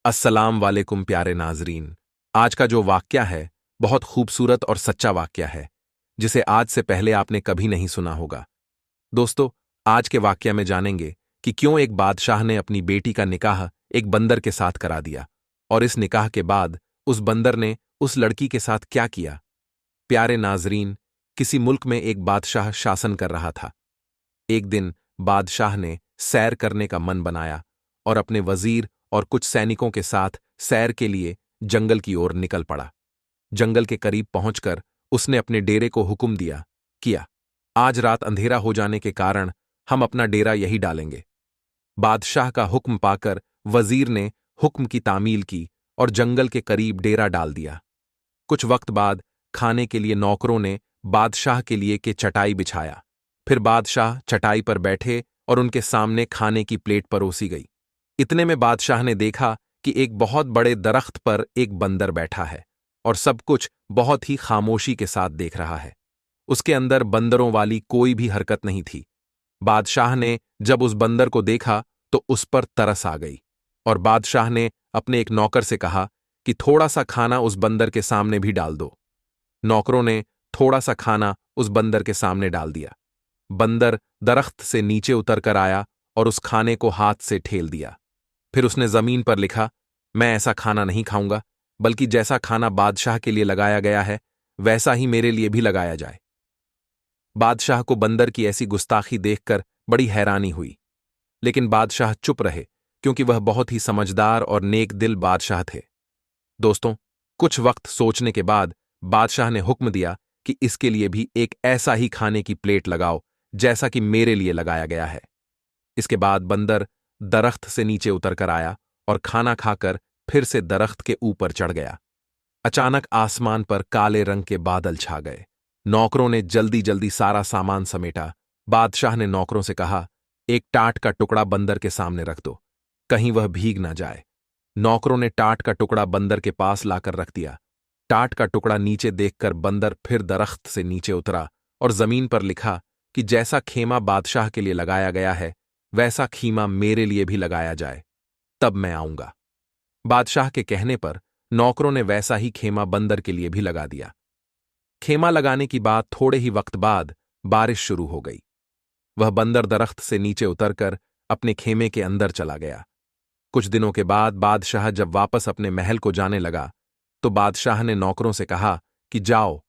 अस्सलाम वालेकुम प्यारे नाजरीन। आज का जो वाक्या है बहुत खूबसूरत और सच्चा वाक्या है, जिसे आज से पहले आपने कभी नहीं सुना होगा। दोस्तों, आज के वाक्या में जानेंगे कि क्यों एक बादशाह ने अपनी बेटी का निकाह एक बंदर के साथ करा दिया, और इस निकाह के बाद उस बंदर ने उस लड़की के साथ क्या किया। प्यारे नाजरीन, किसी मुल्क में एक बादशाह शासन कर रहा था। एक दिन बादशाह ने सैर करने का मन बनाया और अपने वजीर और कुछ सैनिकों के साथ सैर के लिए जंगल की ओर निकल पड़ा। जंगल के करीब पहुंचकर उसने अपने डेरे को हुक्म किया, आज रात अंधेरा हो जाने के कारण हम अपना डेरा यही डालेंगे। बादशाह का हुक्म पाकर वजीर ने हुक्म की तामील की और जंगल के करीब डेरा डाल दिया। कुछ वक्त बाद खाने के लिए नौकरों ने बादशाह के लिए के चटाई बिछाया। फिर बादशाह चटाई पर बैठे और उनके सामने खाने की प्लेट परोसी गई। इतने में बादशाह ने देखा कि एक बहुत बड़े दरख्त पर एक बंदर बैठा है और सब कुछ बहुत ही खामोशी के साथ देख रहा है। उसके अंदर बंदरों वाली कोई भी हरकत नहीं थी। बादशाह ने जब उस बंदर को देखा तो उस पर तरस आ गई और बादशाह ने अपने एक नौकर से कहा कि थोड़ा सा खाना उस बंदर के सामने भी डाल दो। नौकरों ने थोड़ा सा खाना उस बंदर के सामने डाल दिया। बंदर दरख्त से नीचे उतर कर आया और उस खाने को हाथ से ठेल दिया। फिर उसने जमीन पर लिखा, मैं ऐसा खाना नहीं खाऊंगा, बल्कि जैसा खाना बादशाह के लिए लगाया गया है वैसा ही मेरे लिए भी लगाया जाए। बादशाह को बंदर की ऐसी गुस्ताखी देखकर बड़ी हैरानी हुई, लेकिन बादशाह चुप रहे क्योंकि वह बहुत ही समझदार और नेक दिल बादशाह थे। दोस्तों, कुछ वक्त सोचने के बाद बादशाह ने हुक्म दिया कि इसके लिए भी एक ऐसा ही खाने की प्लेट लगाओ जैसा कि मेरे लिए लगाया गया है। इसके बाद बंदर दरख्त से नीचे उतर कर आया और खाना खाकर फिर से दरख्त के ऊपर चढ़ गया। अचानक आसमान पर काले रंग के बादल छा गए। नौकरों ने जल्दी जल्दी सारा सामान समेटा। बादशाह ने नौकरों से कहा, एक टाट का टुकड़ा बंदर के सामने रख दो, कहीं वह भीग ना जाए। नौकरों ने टाट का टुकड़ा बंदर के पास लाकर रख दिया। टाट का टुकड़ा नीचे देखकर बंदर फिर दरख्त से नीचे उतरा और जमीन पर लिखा कि जैसा खेमा बादशाह के लिए लगाया गया है वैसा खीमा मेरे लिए भी लगाया जाए, तब मैं आऊंगा। बादशाह के कहने पर नौकरों ने वैसा ही खेमा बंदर के लिए भी लगा दिया। खेमा लगाने की बात थोड़े ही वक्त बाद बारिश शुरू हो गई। वह बंदर दरख्त से नीचे उतरकर अपने खेमे के अंदर चला गया। कुछ दिनों के बाद बादशाह जब वापस अपने महल को जाने लगा तो बादशाह ने नौकरों से कहा कि जाओ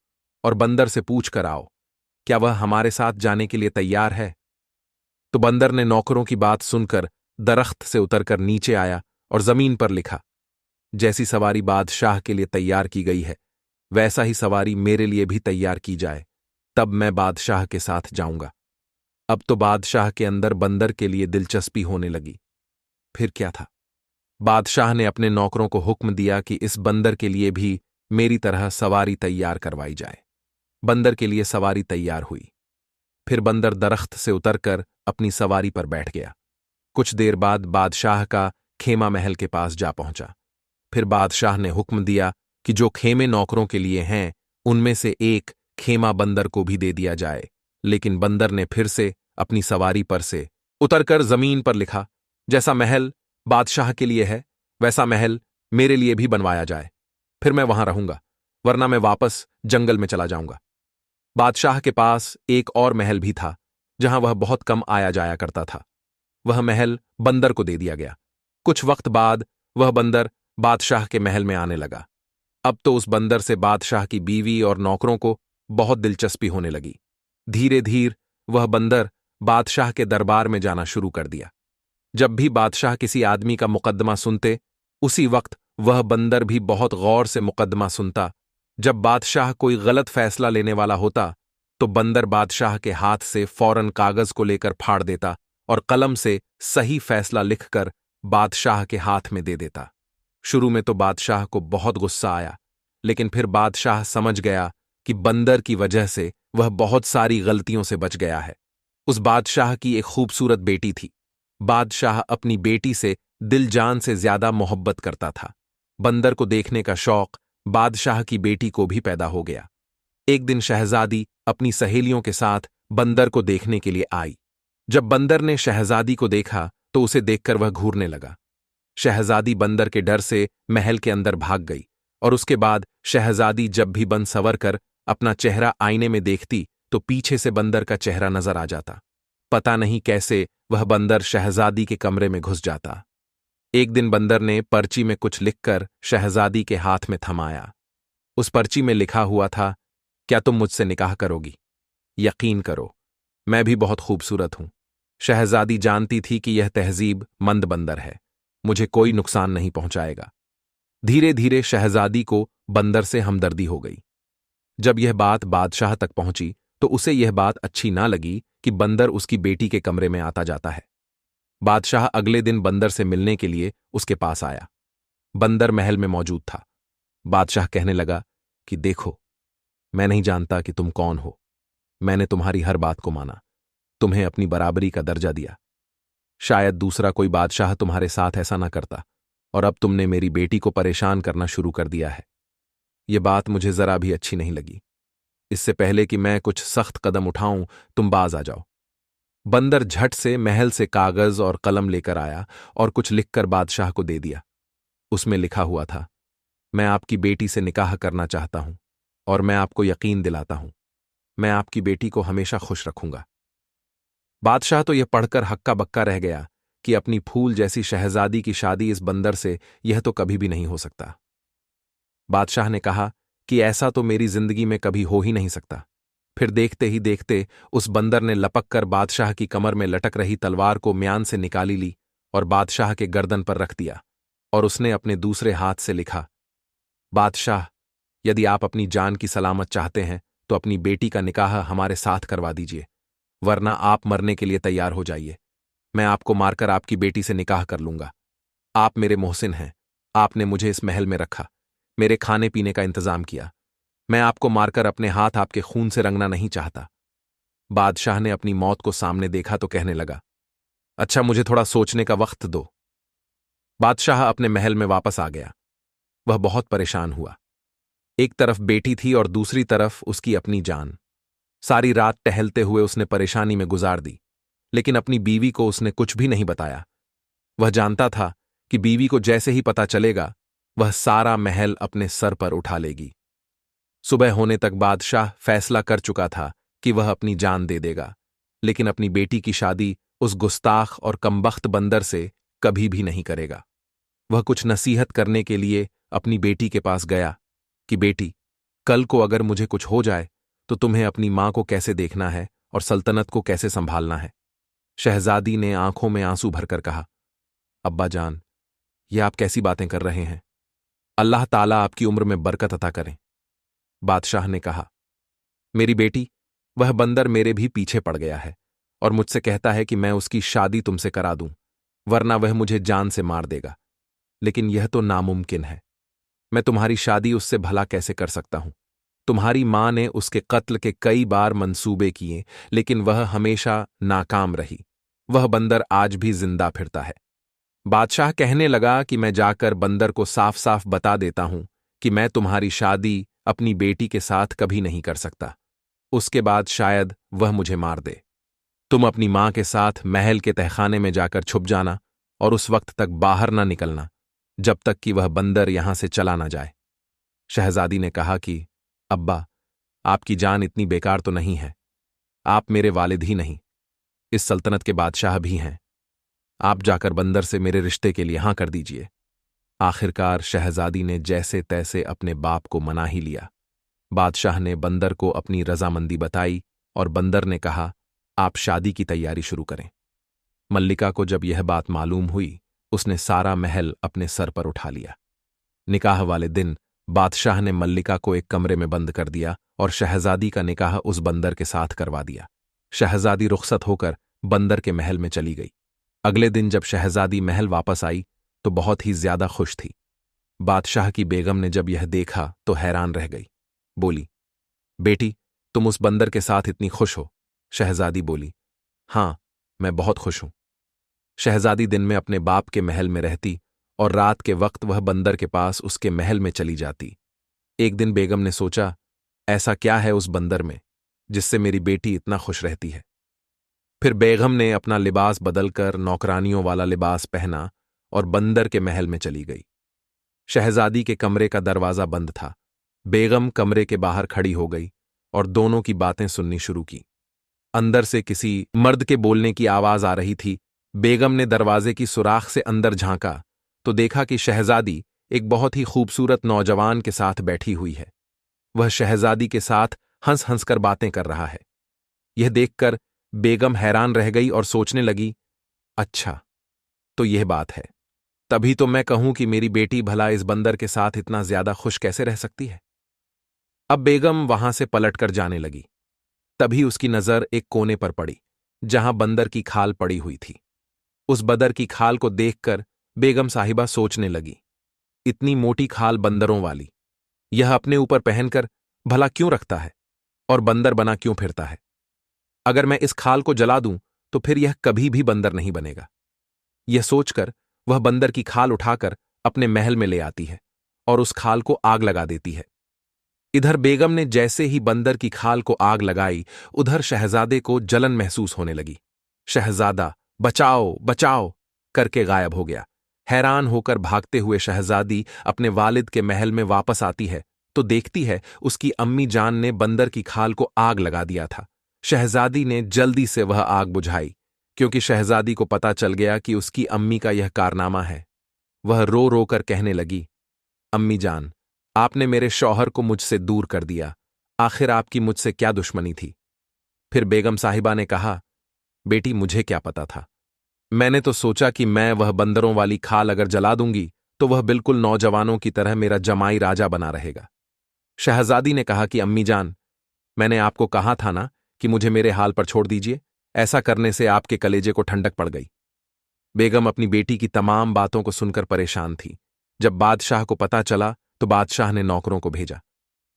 और बंदर से पूछ कर आओ, क्या वह हमारे साथ जाने के लिए तैयार है। तो बंदर ने नौकरों की बात सुनकर दरख्त से उतरकर नीचे आया और जमीन पर लिखा, जैसी सवारी बादशाह के लिए तैयार की गई है वैसा ही सवारी मेरे लिए भी तैयार की जाए, तब मैं बादशाह के साथ जाऊंगा। अब तो बादशाह के अंदर बंदर के लिए दिलचस्पी होने लगी। फिर क्या था, बादशाह ने अपने नौकरों को हुक्म दिया कि इस बंदर के लिए भी मेरी तरह सवारी तैयार करवाई जाए। बंदर के लिए सवारी तैयार हुई। फिर बंदर दरख्त से उतरकर अपनी सवारी पर बैठ गया। कुछ देर बाद बादशाह का खेमा महल के पास जा पहुंचा। फिर बादशाह ने हुक्म दिया कि जो खेमे नौकरों के लिए हैं उनमें से एक खेमा बंदर को भी दे दिया जाए, लेकिन बंदर ने फिर से अपनी सवारी पर से उतरकर जमीन पर लिखा, जैसा महल बादशाह के लिए है वैसा महल मेरे लिए भी बनवाया जाए, फिर मैं वहां रहूंगा, वरना मैं वापस जंगल में चला जाऊंगा। बादशाह के पास एक और महल भी था जहां वह बहुत कम आया जाया करता था। वह महल बंदर को दे दिया गया। कुछ वक्त बाद वह बंदर बादशाह के महल में आने लगा। अब तो उस बंदर से बादशाह की बीवी और नौकरों को बहुत दिलचस्पी होने लगी। धीरे धीरे वह बंदर बादशाह के दरबार में जाना शुरू कर दिया। जब भी बादशाह किसी आदमी का मुकदमा सुनते, उसी वक्त वह बंदर भी बहुत गौर से मुकदमा सुनता। जब बादशाह कोई गलत फैसला लेने वाला होता तो बंदर बादशाह के हाथ से फौरन कागज को लेकर फाड़ देता और कलम से सही फैसला लिखकर बादशाह के हाथ में दे देता। शुरू में तो बादशाह को बहुत गुस्सा आया, लेकिन फिर बादशाह समझ गया कि बंदर की वजह से वह बहुत सारी गलतियों से बच गया है। उस बादशाह की एक खूबसूरत बेटी थी। बादशाह अपनी बेटी से दिल जान से ज्यादा मोहब्बत करता था। बंदर को देखने का शौक बादशाह की बेटी को भी पैदा हो गया। एक दिन शहजादी अपनी सहेलियों के साथ बंदर को देखने के लिए आई। जब बंदर ने शहजादी को देखा तो उसे देखकर वह घूरने लगा। शहजादी बंदर के डर से महल के अंदर भाग गई, और उसके बाद शहजादी जब भी बन सवर कर अपना चेहरा आईने में देखती तो पीछे से बंदर का चेहरा नजर आ जाता। पता नहीं कैसे वह बंदर शहजादी के कमरे में घुस जाता। एक दिन बंदर ने पर्ची में कुछ लिखकर शहजादी के हाथ में थमाया। उस पर्ची में लिखा हुआ था, क्या तुम मुझसे निकाह करोगी? यकीन करो, मैं भी बहुत खूबसूरत हूं। शहजादी जानती थी कि यह तहजीब मंद बंदर है, मुझे कोई नुकसान नहीं पहुंचाएगा। धीरे धीरे शहजादी को बंदर से हमदर्दी हो गई। जब यह बात बादशाह तक पहुंची तो उसे यह बात अच्छी ना लगी कि बंदर उसकी बेटी के कमरे में आता जाता है। बादशाह अगले दिन बंदर से मिलने के लिए उसके पास आया। बंदर महल में मौजूद था। बादशाह कहने लगा कि देखो, मैं नहीं जानता कि तुम कौन हो। मैंने तुम्हारी हर बात को माना, तुम्हें अपनी बराबरी का दर्जा दिया। शायद दूसरा कोई बादशाह तुम्हारे साथ ऐसा ना करता, और अब तुमने मेरी बेटी को परेशान करना शुरू कर दिया है। यह बात मुझे जरा भी अच्छी नहीं लगी। इससे पहले कि मैं कुछ सख्त कदम उठाऊं, तुम बाज आ जाओ। बंदर झट से महल से कागज और कलम लेकर आया और कुछ लिखकर बादशाह को दे दिया। उसमें लिखा हुआ था, मैं आपकी बेटी से निकाह करना चाहता हूं, और मैं आपको यकीन दिलाता हूं, मैं आपकी बेटी को हमेशा खुश रखूंगा। बादशाह तो यह पढ़कर हक्का बक्का रह गया कि अपनी फूल जैसी शहजादी की शादी इस बंदर से यह तो कभी भी नहीं हो सकता। बादशाह ने कहा कि ऐसा तो मेरी जिंदगी में कभी हो ही नहीं सकता। फिर देखते ही देखते उस बंदर ने लपक कर बादशाह की कमर में लटक रही तलवार को म्यान से निकाली ली और बादशाह के गर्दन पर रख दिया, और उसने अपने दूसरे हाथ से लिखा, बादशाह, यदि आप अपनी जान की सलामत चाहते हैं तो अपनी बेटी का निकाह हमारे साथ करवा दीजिए, वरना आप मरने के लिए तैयार हो जाइए। मैं आपको मारकर आपकी बेटी से निकाह कर लूंगा। आप मेरे मोहसिन हैं, आपने मुझे इस महल में रखा, मेरे खाने पीने का इंतजाम किया। मैं आपको मारकर अपने हाथ आपके खून से रंगना नहीं चाहता। बादशाह ने अपनी मौत को सामने देखा तो कहने लगा, अच्छा, मुझे थोड़ा सोचने का वक्त दो। बादशाह अपने महल में वापस आ गया। वह बहुत परेशान हुआ। एक तरफ बेटी थी और दूसरी तरफ उसकी अपनी जान। सारी रात टहलते हुए उसने परेशानी में गुजार दी, लेकिन अपनी बीवी को उसने कुछ भी नहीं बताया। वह जानता था कि बीवी को जैसे ही पता चलेगा, वह सारा महल अपने सर पर उठा लेगी। सुबह होने तक बादशाह फैसला कर चुका था कि वह अपनी जान दे देगा, लेकिन अपनी बेटी की शादी उस गुस्ताख और कमबख्त बंदर से कभी भी नहीं करेगा। वह कुछ नसीहत करने के लिए अपनी बेटी के पास गया कि बेटी, कल को अगर मुझे कुछ हो जाए तो तुम्हें अपनी मां को कैसे देखना है और सल्तनत को कैसे संभालना है। शहजादी ने आंखों में आंसू भरकर कहा, अब्बा जान, ये आप कैसी बातें कर रहे हैं? अल्लाह ताला आपकी उम्र में बरकत अता करें। बादशाह ने कहा, मेरी बेटी, वह बंदर मेरे भी पीछे पड़ गया है और मुझसे कहता है कि मैं उसकी शादी तुमसे करा दूं, वरना वह मुझे जान से मार देगा। लेकिन यह तो नामुमकिन है। मैं तुम्हारी शादी उससे भला कैसे कर सकता हूं? तुम्हारी मां ने उसके कत्ल के कई बार मंसूबे किए, लेकिन वह हमेशा नाकाम रही। वह बंदर आज भी जिंदा फिरता है। बादशाह कहने लगा कि मैं जाकर बंदर को साफ साफ बता देता हूं कि मैं तुम्हारी शादी अपनी बेटी के साथ कभी नहीं कर सकता। उसके बाद शायद वह मुझे मार दे। तुम अपनी मां के साथ महल के तहखाने में जाकर छुप जाना और उस वक्त तक बाहर ना निकलना जब तक कि वह बंदर यहां से चला ना जाए। शहजादी ने कहा कि अब्बा, आपकी जान इतनी बेकार तो नहीं है। आप मेरे वालिद ही नहीं, इस सल्तनत के बादशाह भी हैं। आप जाकर बंदर से मेरे रिश्ते के लिए हां कर दीजिए। आखिरकार शहजादी ने जैसे तैसे अपने बाप को मना ही लिया। बादशाह ने बंदर को अपनी रजामंदी बताई और बंदर ने कहा, आप शादी की तैयारी शुरू करें। मल्लिका को जब यह बात मालूम हुई, उसने सारा महल अपने सर पर उठा लिया। निकाह वाले दिन बादशाह ने मल्लिका को एक कमरे में बंद कर दिया और शहजादी का निकाह उस बंदर के साथ करवा दिया। शहजादी रुखसत होकर बंदर के महल में चली गई। अगले दिन जब शहजादी महल वापस आई तो बहुत ही ज्यादा खुश थी। बादशाह की बेगम ने जब यह देखा तो हैरान रह गई। बोली, बेटी, तुम उस बंदर के साथ इतनी खुश हो? शहजादी बोली, हां, मैं बहुत खुश हूं। शहजादी दिन में अपने बाप के महल में रहती और रात के वक्त वह बंदर के पास उसके महल में चली जाती। एक दिन बेगम ने सोचा, ऐसा क्या है उस बंदर में जिससे मेरी बेटी इतना खुश रहती है। फिर बेगम ने अपना लिबास बदलकर नौकरानियों वाला लिबास पहना और बंदर के महल में चली गई। शहजादी के कमरे का दरवाजा बंद था। बेगम कमरे के बाहर खड़ी हो गई और दोनों की बातें सुननी शुरू की। अंदर से किसी मर्द के बोलने की आवाज आ रही थी। बेगम ने दरवाजे की सुराख से अंदर झांका तो देखा कि शहजादी एक बहुत ही खूबसूरत नौजवान के साथ बैठी हुई है। वह शहजादी के साथ हंस हंस कर बातें कर रहा है। यह देखकर बेगम हैरान रह गई और सोचने लगी, अच्छा तो यह बात है। तभी तो मैं कहूं कि मेरी बेटी भला इस बंदर के साथ इतना ज्यादा खुश कैसे रह सकती है। अब बेगम वहां से पलटकर जाने लगी। तभी उसकी नजर एक कोने पर पड़ी जहां बंदर की खाल पड़ी हुई थी। उस बदर की खाल को देखकर बेगम साहिबा सोचने लगी, इतनी मोटी खाल बंदरों वाली, यह अपने ऊपर पहनकर भला क्यों रखता है और बंदर बना क्यों फिरता है। अगर मैं इस खाल को जला दूं तो फिर यह कभी भी बंदर नहीं बनेगा। यह सोचकर वह बंदर की खाल उठाकर अपने महल में ले आती है और उस खाल को आग लगा देती है। इधर बेगम ने जैसे ही बंदर की खाल को आग लगाई, उधर शहजादे को जलन महसूस होने लगी। शहजादा बचाओ बचाओ करके गायब हो गया। हैरान होकर भागते हुए शहजादी अपने वालिद के महल में वापस आती है तो देखती है उसकी अम्मी जान ने बंदर की खाल को आग लगा दिया था। शहजादी ने जल्दी से वह आग बुझाई, क्योंकि शहजादी को पता चल गया कि उसकी अम्मी का यह कारनामा है। वह रो रो कर कहने लगी, अम्मी जान, आपने मेरे शौहर को मुझसे दूर कर दिया। आखिर आपकी मुझसे क्या दुश्मनी थी। फिर बेगम साहिबा ने कहा, बेटी मुझे क्या पता था। मैंने तो सोचा कि मैं वह बंदरों वाली खाल अगर जला दूंगी तो वह बिल्कुल नौजवानों की तरह मेरा जमाई राजा बना रहेगा। शहजादी ने कहा कि अम्मी जान, मैंने आपको कहा था ना कि मुझे मेरे हाल पर छोड़ दीजिए। ऐसा करने से आपके कलेजे को ठंडक पड़ गई। बेगम अपनी बेटी की तमाम बातों को सुनकर परेशान थी। जब बादशाह को पता चला तो बादशाह ने नौकरों को भेजा,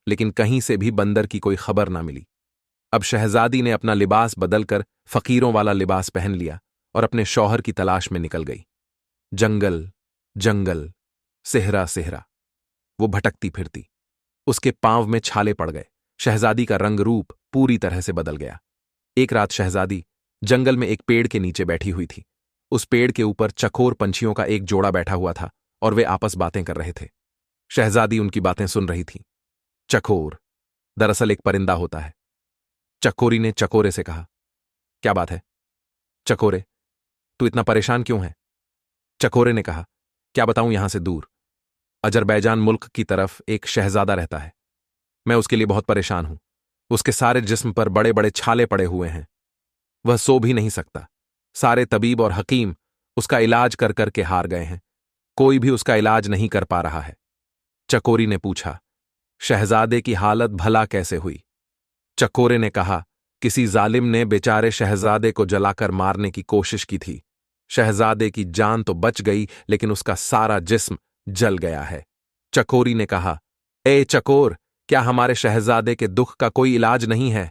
लेकिन कहीं से भी बंदर की कोई खबर ना मिली। अब शहजादी ने अपना लिबास बदलकर फकीरों वाला लिबास पहन लिया और अपने शौहर की तलाश में निकल गई। जंगल जंगल, सेहरा सेहरा, वो भटकती फिरती। उसके पांव में छाले पड़ गए। शहजादी का रंग रूप पूरी तरह से बदल गया। एक रात शहजादी जंगल में एक पेड़ के नीचे बैठी हुई थी। उस पेड़ के ऊपर चकोर पंछियों का एक जोड़ा बैठा हुआ था और वे आपस बातें कर रहे थे। शहजादी उनकी बातें सुन रही थी। चकोर दरअसल एक परिंदा होता है। चकोरी ने चकोरे से कहा, क्या बात है चकोरे, तू इतना परेशान क्यों है। चकोरे ने कहा, क्या बताऊं, यहां से दूर अजरबैजान मुल्क की तरफ एक शहजादा रहता है। मैं उसके लिए बहुत परेशान हूं। उसके सारे जिस्म पर बड़े बड़े छाले पड़े हुए हैं। वह सो भी नहीं सकता। सारे तबीब और हकीम उसका इलाज कर करके हार गए हैं। कोई भी उसका इलाज नहीं कर पा रहा है। चकोरी ने पूछा, शहजादे की हालत भला कैसे हुई। चकोरे ने कहा, किसी जालिम ने बेचारे शहजादे को जलाकर मारने की कोशिश की थी। शहजादे की जान तो बच गई, लेकिन उसका सारा जिस्म जल गया है। चकोरी ने कहा, ए चकोर, क्या हमारे शहजादे के दुख का कोई इलाज नहीं है।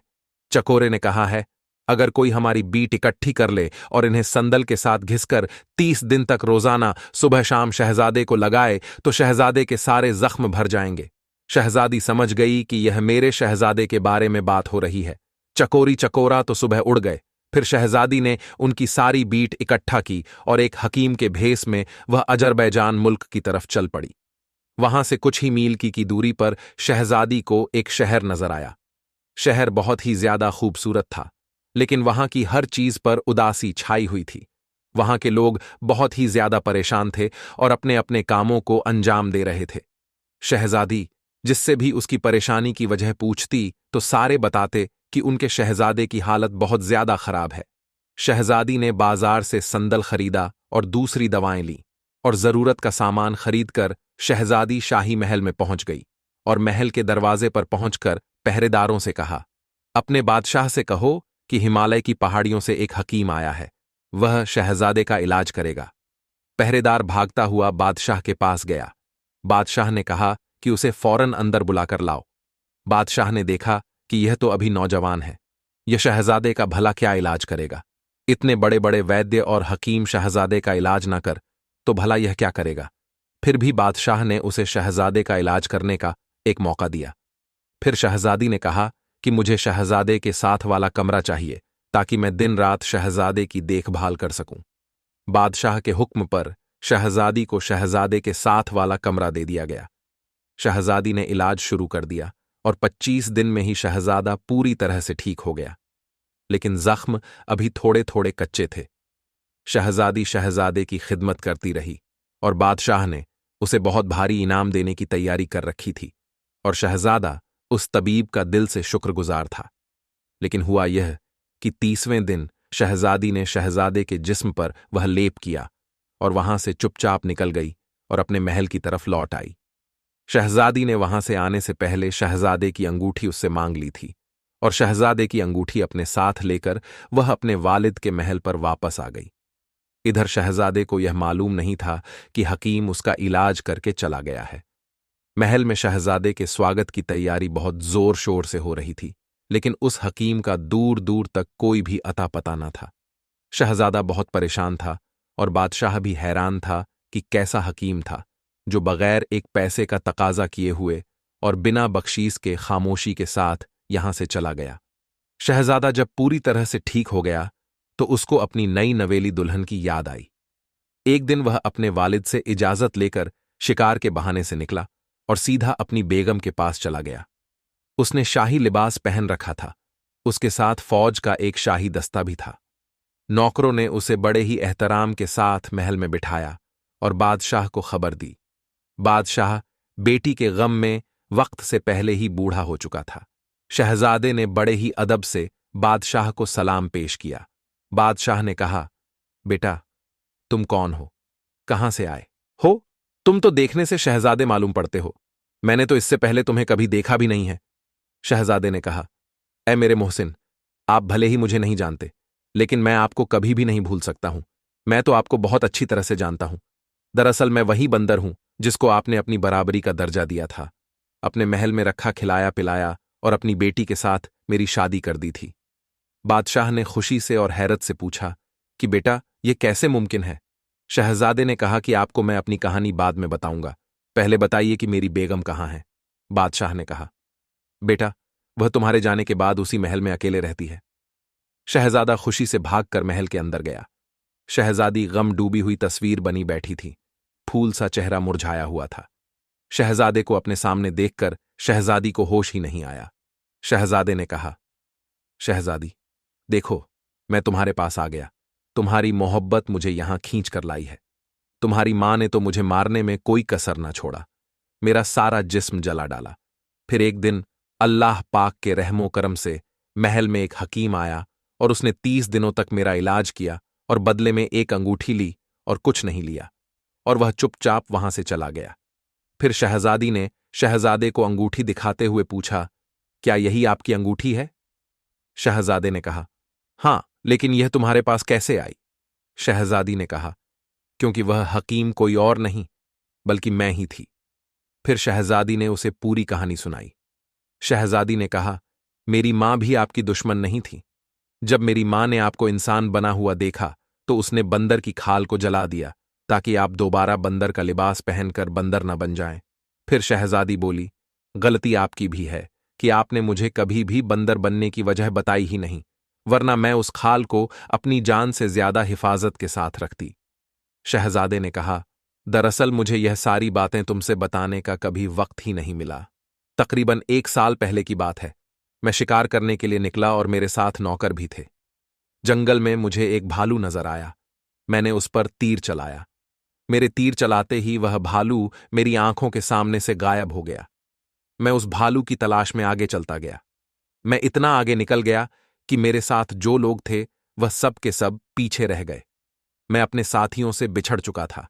चकोरे ने कहा है, अगर कोई हमारी बीट इकट्ठी कर ले और इन्हें संदल के साथ घिसकर 30 दिन तक रोजाना सुबह शाम शहजादे को लगाए तो शहजादे के सारे जख्म भर जाएंगे। शहजादी समझ गई कि यह मेरे शहजादे के बारे में बात हो रही है। चकोरी चकोरा तो सुबह उड़ गए। फिर शहजादी ने उनकी सारी बीट इकट्ठा की और एक हकीम के भेस में वह अजरबैजान मुल्क की तरफ चल पड़ी। वहां से कुछ ही मील की दूरी पर शहजादी को एक शहर नजर आया। शहर बहुत ही ज्यादा खूबसूरत था, लेकिन वहां की हर चीज पर उदासी छाई हुई थी। वहां के लोग बहुत ही ज्यादा परेशान थे और अपने अपने कामों को अंजाम दे रहे थे। शहजादी जिससे भी उसकी परेशानी की वजह पूछती तो सारे बताते कि उनके शहजादे की हालत बहुत ज्यादा खराब है। शहजादी ने बाजार से संदल खरीदा और दूसरी दवाएं लीं और जरूरत का सामान खरीदकर शहजादी शाही महल में पहुंच गई और महल के दरवाजे पर पहुंचकर पहरेदारों से कहा, अपने बादशाह से कहो कि हिमालय की पहाड़ियों से एक हकीम आया है, वह शहजादे का इलाज करेगा। पहरेदार भागता हुआ बादशाह के पास गया। बादशाह ने कहा कि उसे फौरन अंदर बुलाकर लाओ। बादशाह ने देखा कि यह तो अभी नौजवान है, यह शहजादे का भला क्या इलाज करेगा। इतने बड़े बड़े वैद्य और हकीम शहजादे का इलाज न कर तो भला यह क्या करेगा। फिर भी बादशाह ने उसे शहजादे का इलाज करने का एक मौका दिया। फिर शहजादी ने कहा कि मुझे शहजादे के साथ वाला कमरा चाहिए ताकि मैं दिन रात शहजादे की देखभाल कर सकूं। बादशाह के हुक्म पर शहजादी को शहजादे के साथ वाला कमरा दे दिया गया। शहजादी ने इलाज शुरू कर दिया और 25 दिन में ही शहजादा पूरी तरह से ठीक हो गया, लेकिन जख्म अभी थोड़े थोड़े कच्चे थे। शहजादी शहजादे की खिदमत करती रही और बादशाह ने उसे बहुत भारी इनाम देने की तैयारी कर रखी थी और शहजादा उस तबीब का दिल से शुक्रगुजार था। लेकिन हुआ यह कि 30वें दिन शहजादी ने शहजादे के जिस्म पर वह लेप किया और वहां से चुपचाप निकल गई और अपने महल की तरफ लौट आई। शहजादी ने वहां से आने से पहले शहजादे की अंगूठी उससे मांग ली थी और शहजादे की अंगूठी अपने साथ लेकर वह अपने वालिद के महल पर वापस आ गई। इधर शहजादे को यह मालूम नहीं था कि हकीम उसका इलाज करके चला गया है। महल में शहजादे के स्वागत की तैयारी बहुत जोर शोर से हो रही थी, लेकिन उस हकीम का दूर दूर तक कोई भी अता पता न था। शहजादा बहुत परेशान था और बादशाह भी हैरान था कि कैसा हकीम था जो बगैर एक पैसे का तकाजा किए हुए और बिना बख्शीश के खामोशी के साथ यहां से चला गया। शहजादा जब पूरी तरह से ठीक हो गया तो उसको अपनी नई नवेली दुल्हन की याद आई। एक दिन वह अपने वालिद से इजाजत लेकर शिकार के बहाने से निकला और सीधा अपनी बेगम के पास चला गया। उसने शाही लिबास पहन रखा था, उसके साथ फौज का एक शाही दस्ता भी था। नौकरों ने उसे बड़े ही एहतराम के साथ महल में बिठाया और बादशाह को खबर दी। बादशाह बेटी के गम में वक्त से पहले ही बूढ़ा हो चुका था। शहजादे ने बड़े ही अदब से बादशाह को सलाम पेश किया। बादशाह ने कहा, बेटा, तुम कौन हो? कहां से आए हो? तुम तो देखने से शहजादे मालूम पड़ते हो। मैंने तो इससे पहले तुम्हें कभी देखा भी नहीं है। शहजादे ने कहा, ऐ मेरे मोहसिन, आप भले ही मुझे नहीं जानते, लेकिन मैं आपको कभी भी नहीं भूल सकता हूं। मैं तो आपको बहुत अच्छी तरह से जानता हूं। दरअसल मैं वही बंदर हूं जिसको आपने अपनी बराबरी का दर्जा दिया था, अपने महल में रखा खिलाया पिलाया और अपनी बेटी के साथ मेरी शादी कर दी थी। बादशाह ने खुशी से और हैरत से पूछा कि बेटा, यह कैसे मुमकिन है? शहजादे ने कहा कि आपको मैं अपनी कहानी बाद में बताऊंगा, पहले बताइए कि मेरी बेगम कहाँ है। बादशाह ने कहा, बेटा, वह तुम्हारे जाने के बाद उसी महल में अकेले रहती है। शहजादा खुशी से भागकर महल के अंदर गया। शहजादी गम डूबी हुई तस्वीर बनी बैठी थी, फूल सा चेहरा मुरझाया हुआ था। शहजादे को अपने सामने देखकर शहजादी को होश ही नहीं आया। शहजादे ने कहा, शहजादी, देखो, मैं तुम्हारे पास आ गया। तुम्हारी मोहब्बत मुझे यहां खींच कर लाई है। तुम्हारी मां ने तो मुझे मारने में कोई कसर ना छोड़ा, मेरा सारा जिस्म जला डाला। फिर एक दिन अल्लाह पाक के रहमो करम से महल में एक हकीम आया और उसने 30 दिनों तक मेरा इलाज किया और बदले में एक अंगूठी ली और कुछ नहीं लिया, और वह चुपचाप वहां से चला गया। फिर शहजादी ने शहजादे को अंगूठी दिखाते हुए पूछा, क्या यही आपकी अंगूठी है? शहजादे ने कहा, हां, लेकिन यह तुम्हारे पास कैसे आई? शहजादी ने कहा, क्योंकि वह हकीम कोई और नहीं बल्कि मैं ही थी। फिर शहजादी ने उसे पूरी कहानी सुनाई। शहजादी ने कहा, मेरी मां भी आपकी दुश्मन नहीं थी। जब मेरी मां ने आपको इंसान बना हुआ देखा तो उसने बंदर की खाल को जला दिया ताकि आप दोबारा बंदर का लिबास पहनकर बंदर न बन जाएं। फिर शहजादी बोली, गलती आपकी भी है कि आपने मुझे कभी भी बंदर बनने की वजह बताई ही नहीं, वरना मैं उस खाल को अपनी जान से ज्यादा हिफाजत के साथ रखती। शहजादे ने कहा, दरअसल मुझे यह सारी बातें तुमसे बताने का कभी वक्त ही नहीं मिला। तकरीबन 1 साल पहले की बात है। मैं शिकार करने के लिए निकला और मेरे साथ नौकर भी थे। जंगल में मुझे एक भालू नजर आया। मैंने उस पर तीर चलाया। मेरे तीर चलाते ही वह भालू मेरी आंखों के सामने से गायब हो गया। मैं उस भालू की तलाश में आगे चलता गया। मैं इतना आगे निकल गया कि मेरे साथ जो लोग थे वह सब के सब पीछे रह गए। मैं अपने साथियों से बिछड़ चुका था।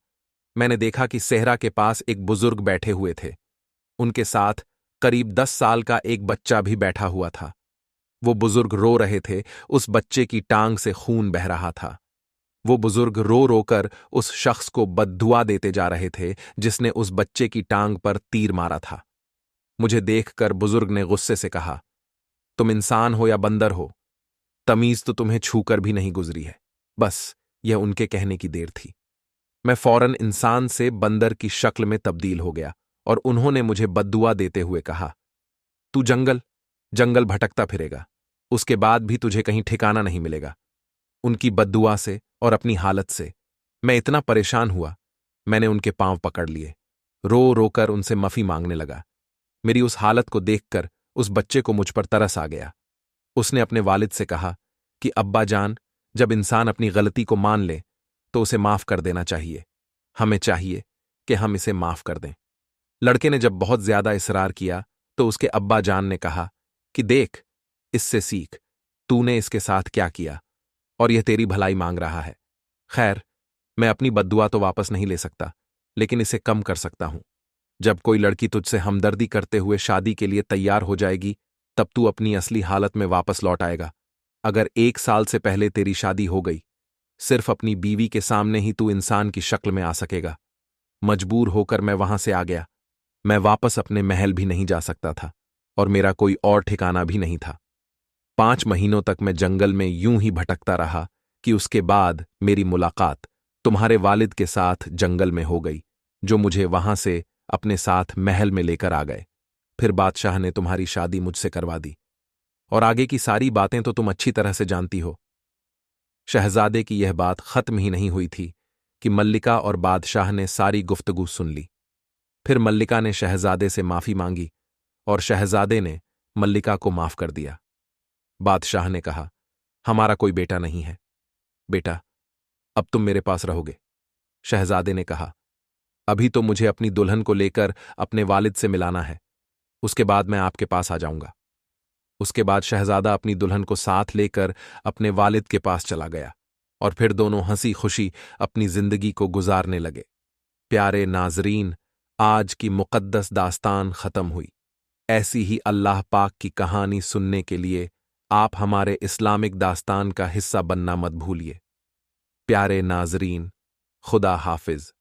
मैंने देखा कि सेहरा के पास एक बुजुर्ग बैठे हुए थे। उनके साथ करीब 10 साल का एक बच्चा भी बैठा हुआ था। वो बुजुर्ग रो रहे थे, उस बच्चे की टांग से खून बह रहा था। वो बुजुर्ग रो रोकर उस शख्स को बद्दुआ देते जा रहे थे जिसने उस बच्चे की टांग पर तीर मारा था। मुझे देखकर बुजुर्ग ने गुस्से से कहा, तुम इंसान हो या बंदर हो, तमीज तो तुम्हें छूकर भी नहीं गुजरी है। बस यह उनके कहने की देर थी। मैं फौरन इंसान से बंदर की शक्ल में तब्दील हो गया और उन्होंने मुझे बद्दुआ देते हुए कहा, तू जंगल जंगल भटकता फिरेगा, उसके बाद भी तुझे कहीं ठिकाना नहीं मिलेगा। उनकी बद्दुआ से और अपनी हालत से मैं इतना परेशान हुआ मैंने उनके पांव पकड़ लिए, रो रोकर उनसे माफी मांगने लगा। मेरी उस हालत को देखकर उस बच्चे को मुझ पर तरस आ गया। उसने अपने वालिद से कहा कि अब्बा जान, जब इंसान अपनी गलती को मान ले तो उसे माफ कर देना चाहिए। हमें चाहिए कि हम इसे माफ कर दें। लड़के ने जब बहुत ज्यादा इसरार किया तो उसके अब्बा जान ने कहा कि देख, इससे सीख, तूने इसके साथ क्या किया और यह तेरी भलाई मांग रहा है। खैर, मैं अपनी बद्दुआ तो वापस नहीं ले सकता, लेकिन इसे कम कर सकता हूं। जब कोई लड़की तुझसे हमदर्दी करते हुए शादी के लिए तैयार हो जाएगी, तब तू अपनी असली हालत में वापस लौट आएगा। अगर 1 साल से पहले तेरी शादी हो गई, सिर्फ अपनी बीवी के सामने ही तू इंसान की शक्ल में आ सकेगा। मजबूर होकर मैं वहां से आ गया। मैं वापस अपने महल भी नहीं जा सकता था और मेरा कोई और ठिकाना भी नहीं था। 5 महीनों तक मैं जंगल में यूं ही भटकता रहा कि उसके बाद मेरी मुलाकात तुम्हारे वालिद के साथ जंगल में हो गई, जो मुझे वहां से अपने साथ महल में लेकर आ गए। फिर बादशाह ने तुम्हारी शादी मुझसे करवा दी और आगे की सारी बातें तो तुम अच्छी तरह से जानती हो। शहजादे की यह बात खत्म ही नहीं हुई थी कि मल्लिका और बादशाह ने सारी गुफ्तगू सुन ली। फिर मल्लिका ने शहजादे से माफी मांगी और शहजादे ने मल्लिका को माफ कर दिया। बादशाह ने कहा, हमारा कोई बेटा नहीं है। बेटा, अब तुम मेरे पास रहोगे। शहजादे ने कहा, अभी तो मुझे अपनी दुल्हन को लेकर अपने वालिद से मिलाना है, उसके बाद मैं आपके पास आ जाऊंगा। उसके बाद शहजादा अपनी दुल्हन को साथ लेकर अपने वालिद के पास चला गया और फिर दोनों हंसी खुशी अपनी जिंदगी को गुजारने लगे। प्यारे नाजरीन, आज की मुकद्दस दास्तान खत्म हुई। ऐसी ही अल्लाह पाक की कहानी सुनने के लिए आप हमारे इस्लामिक दास्तान का हिस्सा बनना मत भूलिए। प्यारे नाजरीन, खुदा हाफिज।